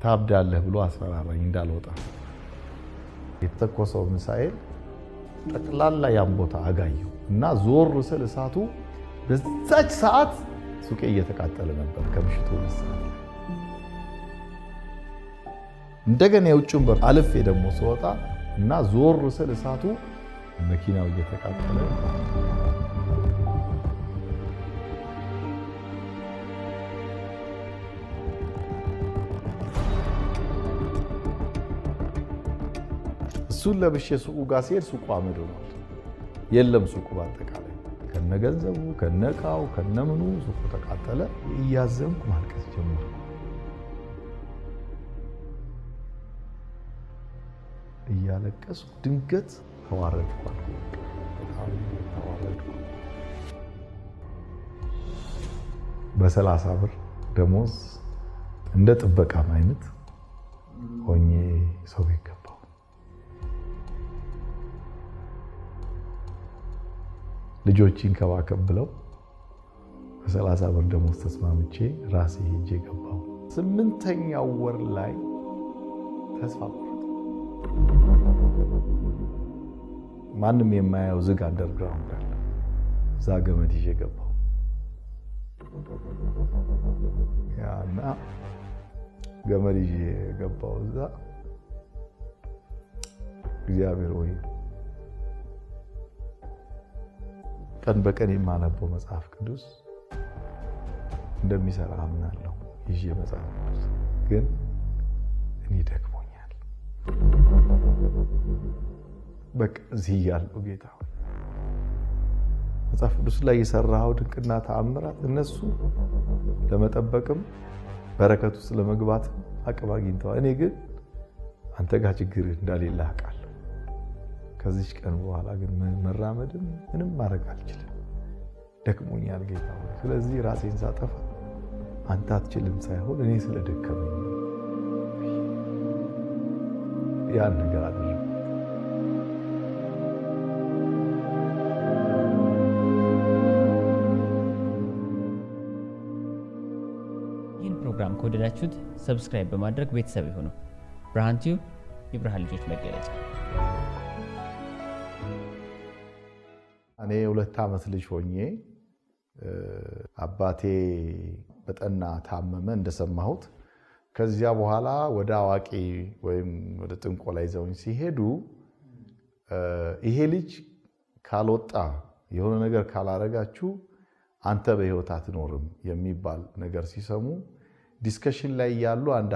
ታብዳለህ ብሎ አስፈራራኝ እንዳልወጣ። የተተኮሰው ሚሳኤል ጠቅላላ ያን ቦታ አጋየው እና ዞር ስል እሳቱ በዛች ሰዓት ሱቄ እየተቃጠለ ነበር። ከምሽቱ 2 ሰዓት እንደገና የውጭውን በር አልፌ ደግሞ ስወጣ እና ዞር ስል እሳቱ መኪናው እየተቃጠለ እሱን ለብሼ ሱቁ ጋር ሲሄድ ሱቁ አመድ ሆኗል። የለም ሱቁ በአጠቃላይ ከነገንዘቡ ከነቃው ከነምኑ ሱቁ ተቃጠለ። እያዘንኩ ማልቀስ ጀመርኩ። እያለቀስኩ ድንገት ተዋረድኩ። በ30 ብር ደሞዝ እንደ ጥበቃም አይነት ሆኜ ሰው ቤት ገባሁ። ልጆችን ከባከብ ብለው በ30 ብር ደሞዝ ተስማምቼ ራሴ ሄጄ ገባሁ። 8ኛው ወር ላይ ተስፋ ማንም የማያየው ዝግ አንደርግራውንድ አለ። እዛ ገመድ ይዤ ገባሁ። ያና ገመድ ይዤ ገባሁ። እዛ እግዚአብሔር ሆይ ቀን በቀን የማነበው መጽሐፍ ቅዱስ እንደሚሰራ አምናለሁ። ይዤ መጽሐፍ ቅዱስ ግን እኔ ደክሞኛል። በቃ እዚህ ያለው ጌታ ሆይ መጽሐፍ ቅዱስ ላይ የሰራው ድንቅና ተአምራት እነሱ ለመጠበቅም በረከቱ ስለመግባት አቅም አግኝተዋል። እኔ ግን አንተ ጋር ችግር እንዳሌለ አውቃለሁ። ከዚህ ቀን በኋላ ግን መራመድም ምንም ማድረግ አልችልም። ደክሞኛል ጌታ ሆይ። ስለዚህ ራሴን ሳጠፋ አንተ አትችልም ሳይሆን እኔ ስለደከመኝ ያን ነገር አደረኩ። ይህን ፕሮግራም ከወደዳችሁት ሰብስክራይብ በማድረግ ቤተሰብ ይሁኑ። ብርሃን ቲዩብ የብርሃን ልጆች መገለጫ። እኔ 2 ዓመት ልጅ ሆኜ አባቴ በጠና ታመመ እንደሰማሁት። ከዚያ በኋላ ወደ አዋቂ ወይም ወደ ጥንቆላ ይዘውኝ ሲሄዱ ይሄ ልጅ ካልወጣ የሆነ ነገር ካላረጋችሁ አንተ በህይወት አትኖርም የሚባል ነገር ሲሰሙ ዲስከሽን ላይ ያሉ አንድ